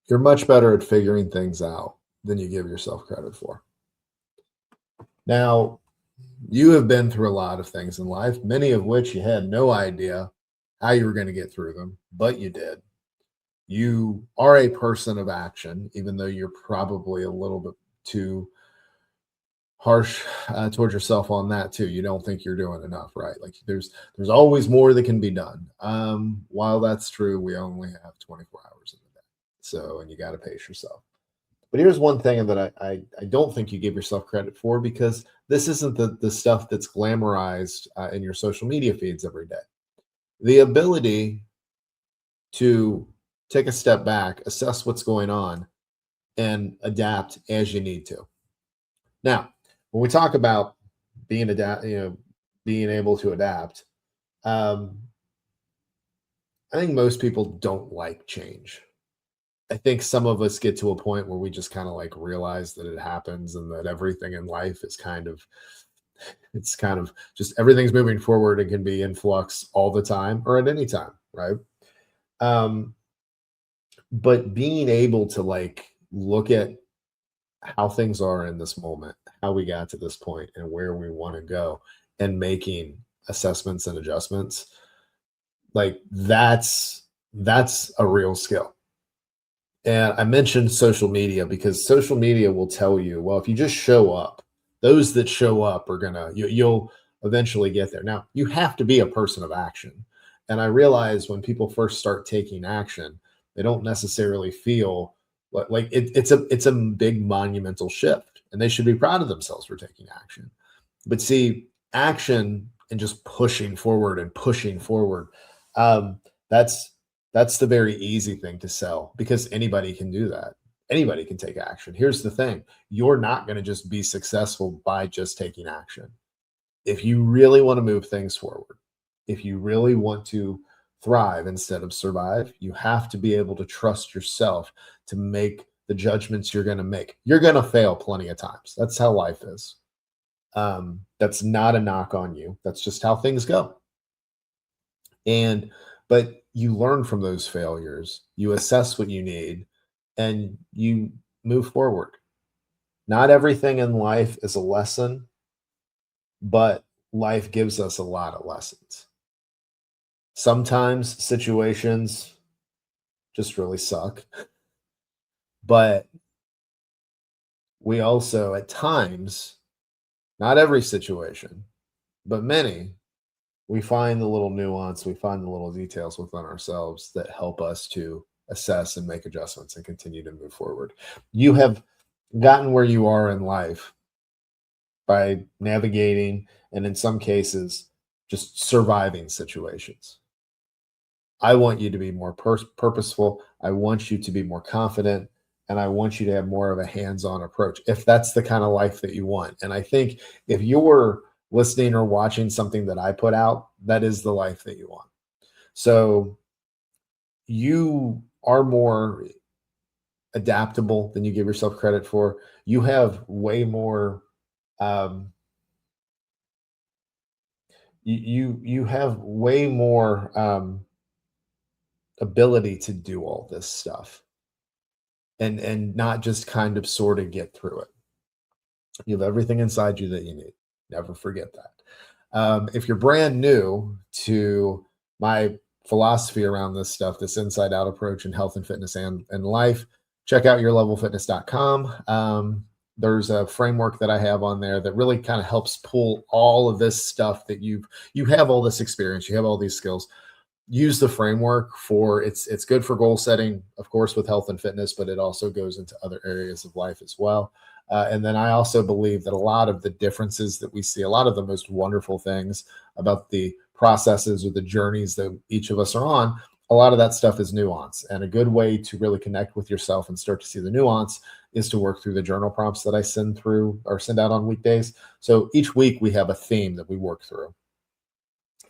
You're much better at figuring things out than you give yourself credit for. Now, you have been through a lot of things in life, many of which you had no idea how you were going to get through them, but you did. You are a person of action, even though you're probably a little bit too harsh towards yourself on that too. You don't think you're doing enough, right? Like there's always more that can be done. While that's true, we only have 24 hours in the day, so and you got to pace yourself. But here's one thing that I don't think you give yourself credit for, because this isn't the stuff that's glamorized in your social media feeds every day. The ability to take a step back, assess what's going on, and adapt as you need to. Now, when we talk about being able to adapt, um, I think most people don't like change. I think some of us get to a point where we just kind of like realize that it happens and that everything in life is it's kind of just everything's moving forward and can be in flux all the time or at any time, right? Um, but being able to like look at how things are in this moment, how we got to this point and where we want to go, and making assessments and adjustments, like that's a real skill. And I mentioned social media because social media will tell you, well, if you just show up, those that show up are you'll eventually get there. Now, you have to be a person of action. And I realize when people first start taking action, they don't necessarily feel like it's a big monumental shift, and they should be proud of themselves for taking action. But see, action and just pushing forward, um, that's that's the very easy thing to sell, because anybody can do that. Anybody can take action. Here's the thing: you're not going to just be successful by just taking action. If you really want to move things forward, if you really want to thrive instead of survive, you have to be able to trust yourself to make the judgments you're going to make. You're going to fail plenty of times. That's how life is. That's not a knock on you. That's just how things go. And but you learn from those failures, you assess what you need, and you move forward. Not everything in life is a lesson, but life gives us a lot of lessons. Sometimes situations just really suck, but we also at times, not every situation, but many, we find the little nuance, we find the little details within ourselves that help us to assess and make adjustments and continue to move forward. You have gotten where you are in life by navigating, and in some cases, just surviving situations. I want you to be more purposeful. I want you to be more confident. And I want you to have more of a hands on approach if that's the kind of life that you want. And I think if you're listening or watching something that I put out, that is the life that you want. So you are more adaptable than you give yourself credit for. You have way more. You have way more ability to do all this stuff, and not just kind of sort of get through it. You have everything inside you that you need. Never forget that. If you're brand new to my philosophy around this stuff, this inside out approach in health and fitness and life, check out yourlevelfitness.com. There's a framework that I have on there that really kind of helps pull all of this stuff that you have all this experience, you have all these skills. Use the framework for it's good for goal setting, of course, with health and fitness, but it also goes into other areas of life as well. And then I also believe that a lot of the differences that we see, a lot of the most wonderful things about the processes or the journeys that each of us are on, a lot of that stuff is nuance. And a good way to really connect with yourself and start to see the nuance is to work through the journal prompts that I send out on weekdays. So each week we have a theme that we work through.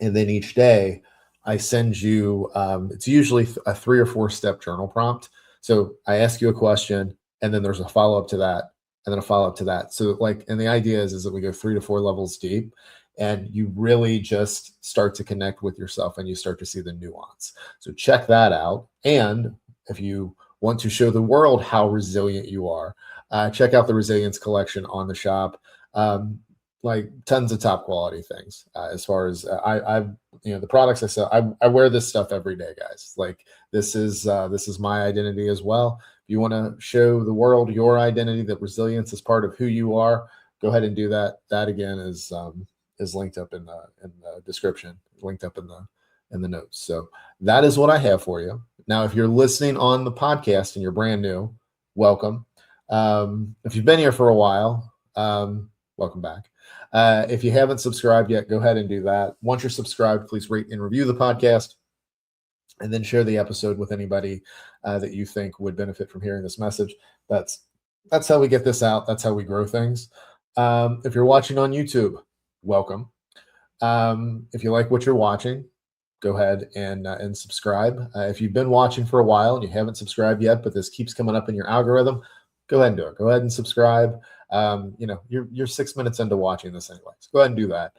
And then each day I send you, it's usually a 3 or 4 step journal prompt. So I ask you a question, and then there's a follow-up to that, and then a follow-up to that. So and the idea is that we go 3 to 4 levels deep, and you really just start to connect with yourself and you start to see the nuance. So check that out. And if you want to show the world how resilient you are, check out the resilience collection on the shop. Like tons of top quality things. As far as I've, the products I sell, I wear this stuff every day, guys. Like this is my identity as well. If you want to show the world your identity, that resilience is part of who you are, go ahead and do that. That again is linked up in the description, linked up in the notes. So that is what I have for you. Now, if you're listening on the podcast and you're brand new, welcome. If you've been here for a while, welcome back. If you haven't subscribed yet, go ahead and do that. Once you're subscribed, please rate and review the podcast, and then share the episode with anybody that you think would benefit from hearing this message. That's how we get this out. That's how we grow things. If you're watching on YouTube, welcome. If you like what you're watching, go ahead and subscribe. If you've been watching for a while and you haven't subscribed yet, but this keeps coming up in your algorithm, go ahead and do it. Go ahead and subscribe. You're 6 minutes into watching this anyways. Go ahead and do that.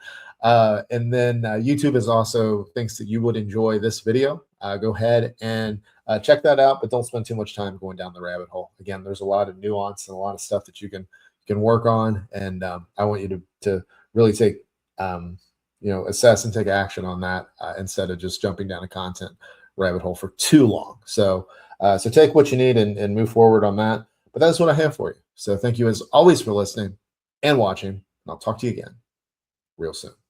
And then YouTube is also thinks that you would enjoy this video. Go ahead and check that out, but don't spend too much time going down the rabbit hole. Again, there's a lot of nuance and a lot of stuff that you can work on, and I want you to really take assess and take action on that instead of just jumping down a content rabbit hole for too long. So take what you need and move forward on that. But that's what I have for you. So thank you as always for listening and watching. And I'll talk to you again real soon.